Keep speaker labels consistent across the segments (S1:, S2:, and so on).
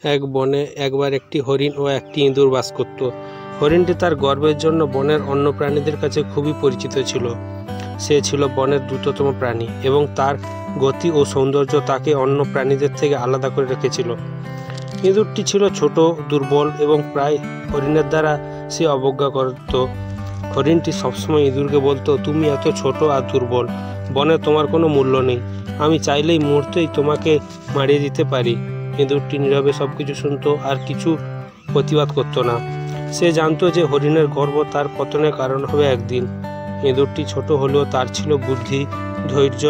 S1: এক বনে একবার একটি হরিণ ও একটি ইঁদুর বাস করত। হরিণটি তার গর্বের জন্য বনের অন্য প্রাণীদের কাছে খুবই পরিচিত ছিল। সে ছিল বনের দ্রুততম প্রাণী এবং তার গতি ও সৌন্দর্য তাকে অন্য প্রাণীদের থেকে আলাদা করে রেখেছিল। ইঁদুরটি ছিল ছোট, দুর্বল এবং প্রায় হরিণের দ্বারা সে অবজ্ঞা করত। হরিণটি সবসময় ইঁদুরকে বলতো, তুমি এত ছোট আর দুর্বল, বনে তোমার কোনো মূল্য নেই, আমি চাইলেই মুহূর্তেই তোমাকে মারিয়ে দিতে পারি। ইঁদুরটি নীরবে সবকিছু শুনতো আর কিছু প্রতিবাদ করতো না। সে জানতো যে হরিণের গর্ব তার পতনের কারণ হবে একদিন। ইঁদুরটি ছোট হলেও তার ছিল বুদ্ধি, ধৈর্য,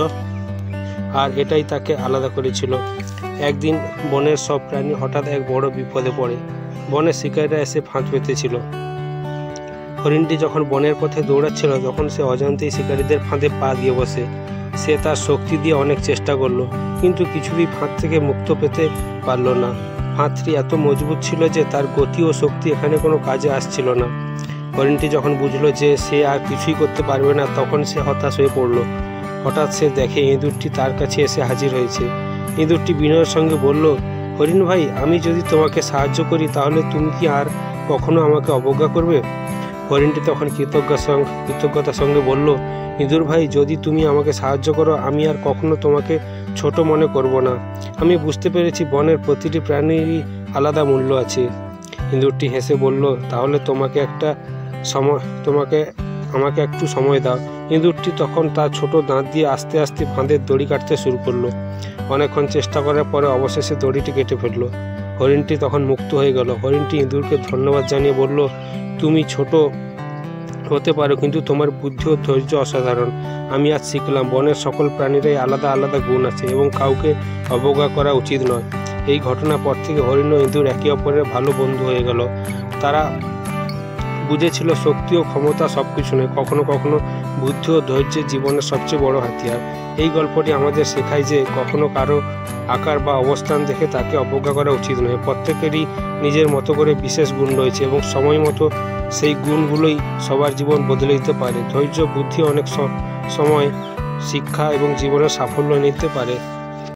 S1: আর এটাই তাকে আলাদা করেছিল। একদিন বনের সব প্রাণী হঠাৎ এক বড় বিপদে পড়ে। বনের শিকারীরা এসে ফাঁদ পেতেছিল। হরিণটি যখন বনের পথে দৌড়াচ্ছিল তখন সে অজান্তেই শিকারীদের ফাঁদে পা দিয়ে বসে। সে তার শক্তি দিয়ে অনেক চেষ্টা করলো, কিন্তু কিছুতেই ফাঁদ থেকে মুক্ত পেতে পারল না। ফাঁদটি এত মজবুত ছিল যে তার গতি ও শক্তি এখানে কোনো কাজে আসছিল না। হরিণটি যখন বুঝলো যে সে আর কিছুই করতে পারবে না, তখন সে হতাশ হয়ে পড়ল। হঠাৎ সে দেখে ইঁদুরটি তার কাছে এসে হাজির হয়েছে। ইঁদুরটি বিনয়ের সঙ্গে বলল, হরিণ ভাই, আমি যদি তোমাকে সাহায্য করি তাহলে তুমি কি আর কখনো আমাকে অবজ্ঞা করবে? হরিণটি তখন কৃতজ্ঞতার সঙ্গে বলল, ইঁদুর ভাই, যদি তুমি আমাকে সাহায্য করো আমি আর কখনো তোমাকে ছোট মনে করব না। আমি বুঝতে পেরেছি বনের প্রতিটি প্রাণীরই আলাদা মূল্য আছে। ইঁদুরটি হেসে বলল, তাহলে আমাকে একটু সময় দাও। ইঁদুরটি তখন তার ছোট দাঁত দিয়ে আস্তে আস্তে ফাঁদের দড়ি কাটতে শুরু করলো। অনেকক্ষণ চেষ্টা করার পরে অবশেষে দড়িটি কেটে ফেললো। হরিণটি তখন মুক্ত হয়ে গেল। হরিণটি ইঁদুরকে ধন্যবাদ জানিয়ে বলল, তুমি ছোট হতে পারো, কিন্তু তোমার বুদ্ধি ও ধৈর্য অসাধারণ। আমি আজ শিখলাম বনের সকল প্রাণীরাই আলাদা আলাদা গুণ আছে এবং কাউকে অবজ্ঞা করা উচিত নয়। এই ঘটনার পর থেকে হরিণ ও ইঁদুর একে অপরের ভালো বন্ধু হয়ে গেল। তারা বুঝেছিল শক্তি ও ক্ষমতা সবকিছু নয়, কখনো কখনো বুদ্ধি ও ধৈর্যের জীবনের সবচেয়ে বড় হাতিয়ার। এই গল্পটি আমাদের শেখায় যে কখনো কারো আকার বা অবস্থান দেখে তাকে অবজ্ঞা করা উচিত নয়। প্রত্যেকেরই নিজের মতো করে বিশেষ গুণ রয়েছে এবং সময় মতো সেই গুণগুলোই সবার জীবন বদলে দিতে পারে। ধৈর্য, বুদ্ধি অনেক সময় শিক্ষা এবং জীবনের সাফল্য নিতে পারে।